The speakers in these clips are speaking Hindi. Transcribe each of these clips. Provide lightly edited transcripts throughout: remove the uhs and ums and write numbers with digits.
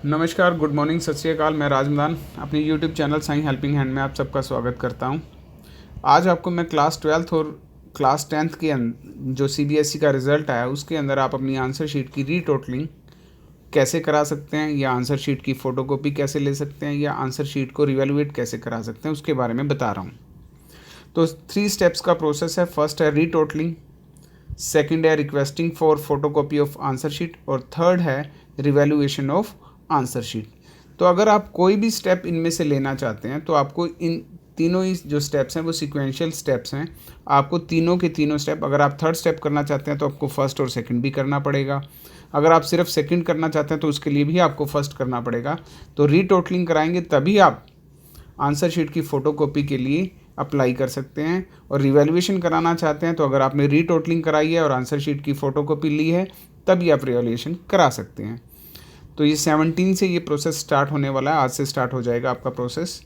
नमस्कार, गुड मॉर्निंग, सत श्री अकाल। मैं राजमदान अपने YouTube channel Sai helping hand में आप सबका स्वागत करता हूं। आज आपको मैं क्लास 12th और क्लास 10th के जो सीबीएसई का रिज़ल्ट आया उसके अंदर आप अपनी आंसर शीट की रीटोटलिंग कैसे करा सकते हैं, या आंसर शीट की फ़ोटोकॉपी कैसे ले सकते हैं, या आंसर शीट को रिवैल्यूएट कैसे करा सकते हैं, उसके बारे में बता रहा हूँ। तो 3 स्टेप्स का प्रोसेस है। फर्स्ट है रीटोटलिंग, सेकंड है requesting for photocopy of answer sheet, और थर्ड है रिवैल्यूएशन ऑफ आंसर शीट। तो अगर आप कोई भी स्टेप इनमें से लेना चाहते हैं तो आपको इन तीनों ही जो स्टेप्स हैं वो सिक्वेंशियल स्टेप्स हैं। आपको तीनों के तीनों स्टेप, अगर आप थर्ड स्टेप करना चाहते हैं तो आपको फर्स्ट और सेकंड भी करना पड़ेगा। अगर आप सिर्फ सेकंड करना चाहते हैं तो उसके लिए भी आपको फर्स्ट करना पड़ेगा। तो रीटोटलिंग कराएंगे तभी आप आंसर शीट की फ़ोटोकॉपी के लिए अप्लाई कर सकते हैं। और रिवैल्यूएशन कराना चाहते हैं तो अगर आपने रीटोटलिंग कराई है और आंसर शीट की फ़ोटोकॉपी ली है तभी आप रिवैल्यूएशन करा सकते हैं। तो ये 17 से ये प्रोसेस स्टार्ट होने वाला है, आज से स्टार्ट हो जाएगा आपका प्रोसेस।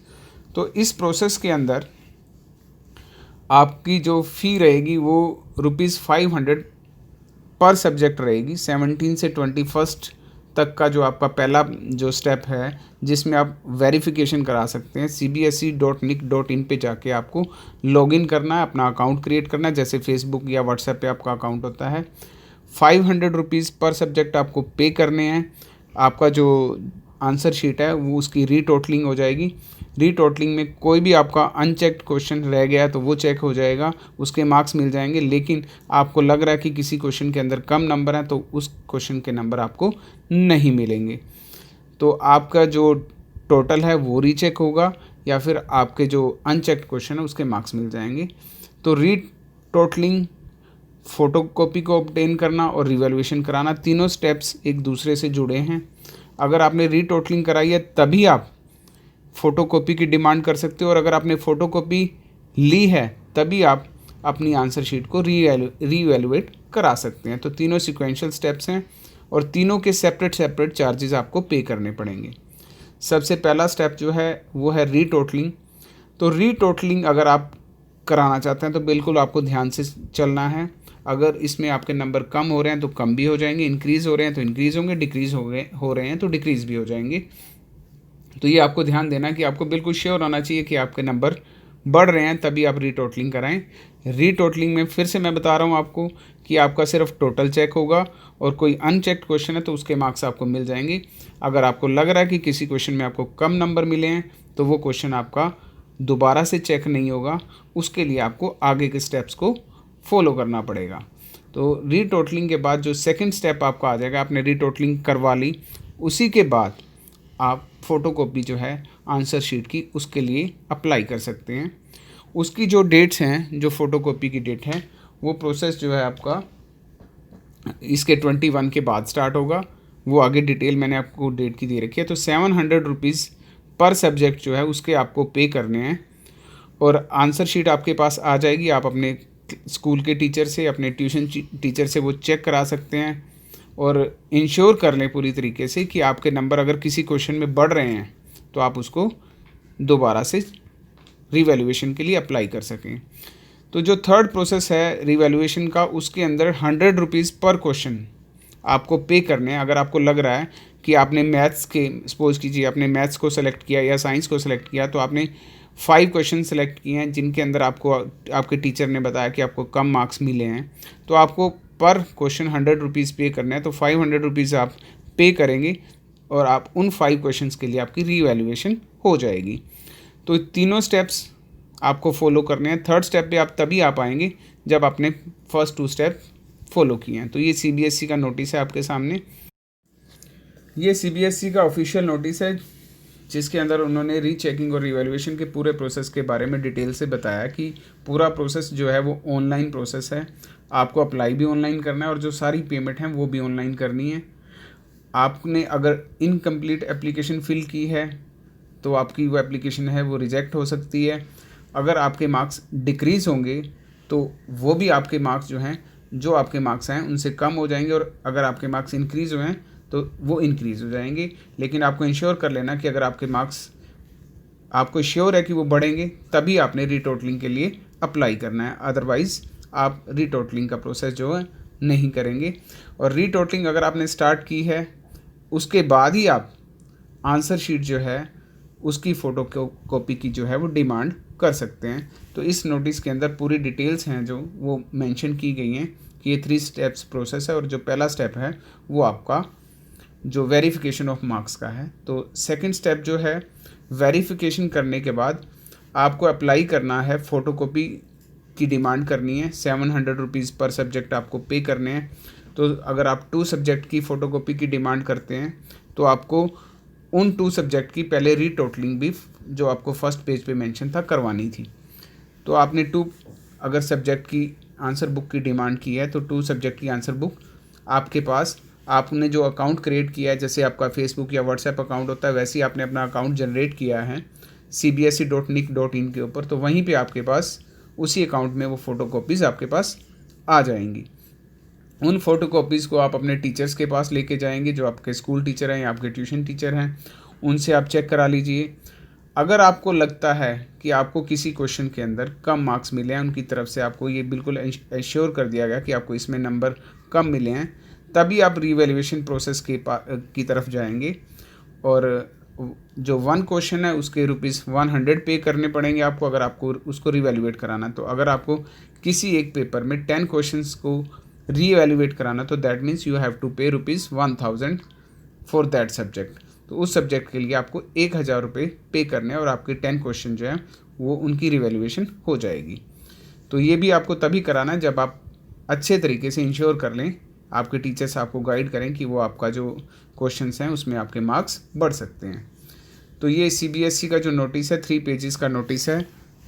तो इस प्रोसेस के अंदर आपकी जो फ़ी रहेगी वो ₹500 पर सब्जेक्ट रहेगी। 17 से 21 तक का जो आपका पहला जो स्टेप है जिसमें आप वेरिफिकेशन करा सकते हैं, cbse.nic.in पे जाके आपको लॉगिन करना है, अपना अकाउंट क्रिएट करना है, जैसे फेसबुक या व्हाट्सएप पे आपका अकाउंट होता है। ₹500 पर सब्जेक्ट आपको पे करने हैं। आपका जो आंसर शीट है वो उसकी रीटोटलिंग हो जाएगी। रीटोटलिंग में कोई भी आपका अनचेक्ड क्वेश्चन रह गया है तो वो चेक हो जाएगा, उसके मार्क्स मिल जाएंगे। लेकिन आपको लग रहा है कि किसी क्वेश्चन के अंदर कम नंबर हैं तो उस क्वेश्चन के नंबर आपको नहीं मिलेंगे। तो आपका जो टोटल है वो रीचेक होगा, या फिर आपके जो अनचेक्ड क्वेश्चन है उसके मार्क्स मिल जाएंगे। तो रीटोटलिंग, फ़ोटोकॉपी को ऑब्टेन करना और रिवैल्यूएशन कराना, तीनों स्टेप्स एक दूसरे से जुड़े हैं। अगर आपने रीटोटलिंग कराई है तभी आप फ़ोटोकॉपी की डिमांड कर सकते हो, और अगर आपने फ़ोटोकॉपी ली है तभी आप अपनी आंसर शीट को रीवैल्यूएट करा सकते हैं। तो तीनों सिक्वेंशियल स्टेप्स हैं और तीनों के सेपरेट सेपरेट चार्जेस आपको पे करने पड़ेंगे। सबसे पहला स्टेप जो है वो है रीटोटलिंग। तो रीटोटलिंग अगर आप कराना चाहते हैं तो बिल्कुल आपको ध्यान से चलना है। अगर इसमें आपके नंबर कम हो रहे हैं तो कम भी हो जाएंगे, इंक्रीज़ हो रहे हैं तो इंक्रीज़ होंगे, डिक्रीज़ हो रहे हैं तो डिक्रीज़ भी हो जाएंगे। तो ये आपको ध्यान देना कि आपको बिल्कुल श्योर होना चाहिए कि आपके नंबर बढ़ रहे हैं तभी आप रीटोटलिंग कराएं। रीटोटलिंग में फिर से मैं बता रहा हूँ आपको कि आपका सिर्फ टोटल चेक होगा, और कोई अनचेक्ड क्वेश्चन है तो उसके मार्क्स आपको मिल जाएंगे। अगर आपको लग रहा है कि किसी क्वेश्चन में आपको कम नंबर मिले हैं तो वो क्वेश्चन आपका दोबारा से चेक नहीं होगा, उसके लिए आपको आगे के स्टेप्स को फॉलो करना पड़ेगा। तो रीटोटलिंग के बाद जो सेकंड स्टेप आपका आ जाएगा, आपने रीटोटलिंग करवा ली, उसी के बाद आप फ़ोटोकॉपी जो है आंसर शीट की उसके लिए अप्लाई कर सकते हैं। उसकी जो डेट्स हैं, जो फ़ोटोकॉपी की डेट है, वो प्रोसेस जो है आपका इसके 21 के बाद स्टार्ट होगा। वो आगे डिटेल मैंने आपको डेट की दे रखी है। तो ₹700 पर सब्जेक्ट जो है उसके आपको पे करने हैं, और आंसर शीट आपके पास आ जाएगी। आप अपने स्कूल के टीचर से, अपने ट्यूशन टीचर से वो चेक करा सकते हैं, और इंश्योर कर लें पूरी तरीके से कि आपके नंबर अगर किसी क्वेश्चन में बढ़ रहे हैं तो आप उसको दोबारा से रिवैल्यूएशन के लिए अप्लाई कर सकें। तो जो थर्ड प्रोसेस है रिवैल्यूएशन का, उसके अंदर ₹100 पर क्वेश्चन आपको पे करने हैं। अगर आपको लग रहा है कि आपने मैथ्स के, सपोज कीजिए आपने मैथ्स को सेलेक्ट किया या साइंस को सेलेक्ट किया, तो आपने 5 क्वेश्चन सेलेक्ट किए हैं जिनके अंदर आपको आपके टीचर ने बताया कि आपको कम मार्क्स मिले हैं, तो आपको पर क्वेश्चन ₹100 पे करना है। तो ₹500 आप पे करेंगे और आप उन 5 क्वेश्चंस के लिए आपकी रीवैल्यूएशन हो जाएगी। तो तीनों स्टेप्स आपको फॉलो करने हैं। थर्ड स्टेप पे आप तभी आ पाएंगे जब आपने फर्स्ट 2 स्टेप फॉलो किए हैं। तो ये सीबीएसई का नोटिस है आपके सामने। ये सीबीएसई का ऑफिशियल नोटिस है जिसके अंदर उन्होंने रीचेकिंग और रिवैल्यूएशन के पूरे प्रोसेस के बारे में डिटेल से बताया कि पूरा प्रोसेस जो है वो ऑनलाइन प्रोसेस है। आपको अप्लाई भी ऑनलाइन करना है और जो सारी पेमेंट हैं वो भी ऑनलाइन करनी है। आपने अगर इनकम्प्लीट एप्लीकेशन फ़िल की है तो आपकी वो एप्लीकेशन है वो रिजेक्ट हो सकती है। अगर आपके मार्क्स डिक्रीज़ होंगे तो वो भी आपके मार्क्स जो हैं, जो आपके मार्क्स हैं उनसे कम हो जाएंगे, और अगर आपके मार्क्स इंक्रीज़ हुए हैं तो वो इंक्रीज़ हो जाएंगे। लेकिन आपको इंश्योर कर लेना कि अगर आपके मार्क्स, आपको श्योर है कि वो बढ़ेंगे, तभी आपने रीटोटलिंग के लिए अप्लाई करना है। अदरवाइज़ आप रीटोटलिंग का प्रोसेस जो है नहीं करेंगे। और रीटोटलिंग अगर आपने स्टार्ट की है उसके बाद ही आप आंसर शीट जो है उसकी फ़ोटो कॉपी की जो है वो डिमांड कर सकते हैं। तो इस नोटिस के अंदर पूरी डिटेल्स हैं जो वो मेंशन की गई हैं कि ये 3 स्टेप्स प्रोसेस है, और जो पहला स्टेप है वो आपका जो वेरिफिकेशन ऑफ मार्क्स का है। तो सेकंड स्टेप जो है, वेरिफिकेशन करने के बाद आपको अप्लाई करना है, फ़ोटोकॉपी की डिमांड करनी है, 700 रुपीज़ पर सब्जेक्ट आपको पे करने हैं। तो अगर आप 2 सब्जेक्ट की फ़ोटोकॉपी की डिमांड करते हैं तो आपको उन 2 सब्जेक्ट की पहले रीटोटलिंग भी जो आपको फर्स्ट पेज पे मेंशन था करवानी थी। तो आपने 2 अगर सब्जेक्ट की आंसर बुक की डिमांड की है तो 2 सब्जेक्ट की आंसर बुक आपके पास, आपने जो अकाउंट क्रिएट किया है, जैसे आपका फेसबुक या व्हाट्सएप अकाउंट होता है वैसे ही आपने अपना अकाउंट जनरेट किया है cbse.nic.in के ऊपर, तो वहीं पे आपके पास उसी अकाउंट में वो फ़ोटोकॉपीज़ आपके पास आ जाएंगी। उन फ़ोटोकॉपीज़ को आप अपने टीचर्स के पास लेके जाएंगे, जो आपके स्कूल टीचर हैं या आपके ट्यूशन टीचर हैं, उनसे आप चेक करा लीजिए। अगर आपको लगता है कि आपको किसी क्वेश्चन के अंदर कम मार्क्स मिले हैं, उनकी तरफ से आपको ये बिल्कुल एश्योर कर दिया गया कि आपको इसमें नंबर कम मिले हैं, तभी आप रीवैल्यूएशन प्रोसेस की तरफ जाएंगे, और जो 1 क्वेश्चन है उसके ₹100 पे करने पड़ेंगे आपको अगर आपको उसको रीवैल्यूएट कराना। तो अगर आपको किसी एक पेपर में 10 क्वेश्चंस को रीवैल्यूएट कराना तो that means you have to pay ₹1000 for that subject. तो उस सब्जेक्ट के लिए आपको 1000 रुपये पे करने हैं और आपके 10 क्वेश्चन जो हैं वो उनकी रिवैल्यूएशन हो जाएगी। तो ये भी आपको तभी कराना है जब आप अच्छे तरीके से इंश्योर कर लें, आपके टीचर्स आपको गाइड करें कि वो आपका जो क्वेश्चंस हैं उसमें आपके मार्क्स बढ़ सकते हैं। तो ये CBSE का जो नोटिस है 3 पेजेस का नोटिस है।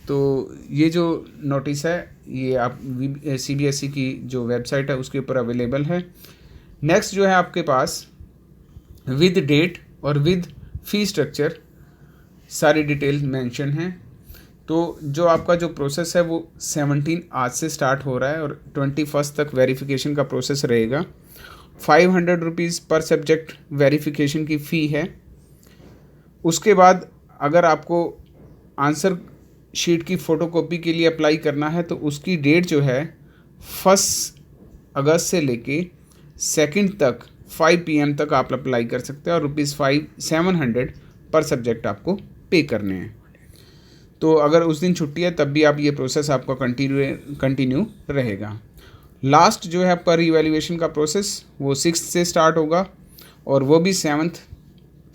तो ये जो नोटिस है ये आप CBSE की जो वेबसाइट है उसके ऊपर अवेलेबल है। नेक्स्ट जो है आपके पास विद डेट और विद फी स्ट्रक्चर सारी डिटेल मेंशन हैं। तो जो आपका जो प्रोसेस है वो 17 आज से स्टार्ट हो रहा है और 21 तक वेरिफिकेशन का प्रोसेस रहेगा। 500 रुपीज़ पर सब्जेक्ट वेरिफिकेशन की फ़ी है। उसके बाद अगर आपको आंसर शीट की फ़ोटोकॉपी के लिए अप्लाई करना है तो उसकी डेट जो है 1 अगस्त से लेके 2 तक 5 PM तक आप अप्लाई कर सकते हैं, और ₹700 पर सब्जेक्ट आपको पे करने हैं। तो अगर उस दिन छुट्टी है तब भी आप ये प्रोसेस आपका कंटिन्यू रहेगा। लास्ट जो है आपका रीवैल्यूएशन का प्रोसेस वो 6 से स्टार्ट होगा और वो भी 7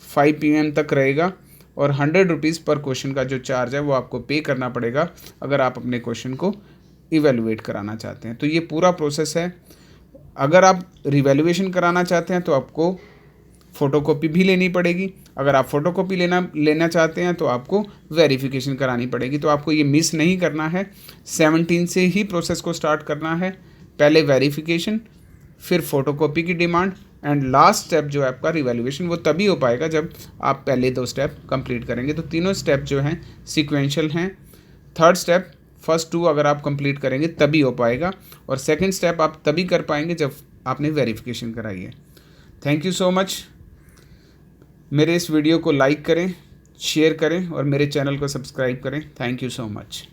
5 PM तक रहेगा, और 100 रुपीज़ पर क्वेश्चन का जो चार्ज है वो आपको पे करना पड़ेगा अगर आप अपने क्वेश्चन को इवैल्यूएट कराना चाहते हैं। तो ये पूरा प्रोसेस है। अगर आप रिवैल्यूएशन कराना चाहते हैं तो आपको फ़ोटोकॉपी भी लेनी पड़ेगी, अगर आप फ़ोटोकॉपी लेना चाहते हैं तो आपको वेरिफिकेशन करानी पड़ेगी। तो आपको ये मिस नहीं करना है, 17 से ही प्रोसेस को स्टार्ट करना है। पहले वेरिफिकेशन, फिर फ़ोटोकॉपी की डिमांड, एंड लास्ट स्टेप जो है आपका रिवैल्यूएशन वो तभी हो पाएगा जब आप पहले 2 स्टेप कंप्लीट करेंगे। तो तीनों स्टेप जो हैं सीक्वेंशियल हैं। थर्ड स्टेप फर्स्ट 2 अगर आप कंप्लीट करेंगे तभी हो पाएगा, और सेकंड स्टेप आप तभी कर पाएंगे जब आपने वेरिफिकेशन कराई है। Thank you so much. मेरे इस वीडियो को लाइक करें, शेयर करें और मेरे चैनल को सब्सक्राइब करें। Thank you so much.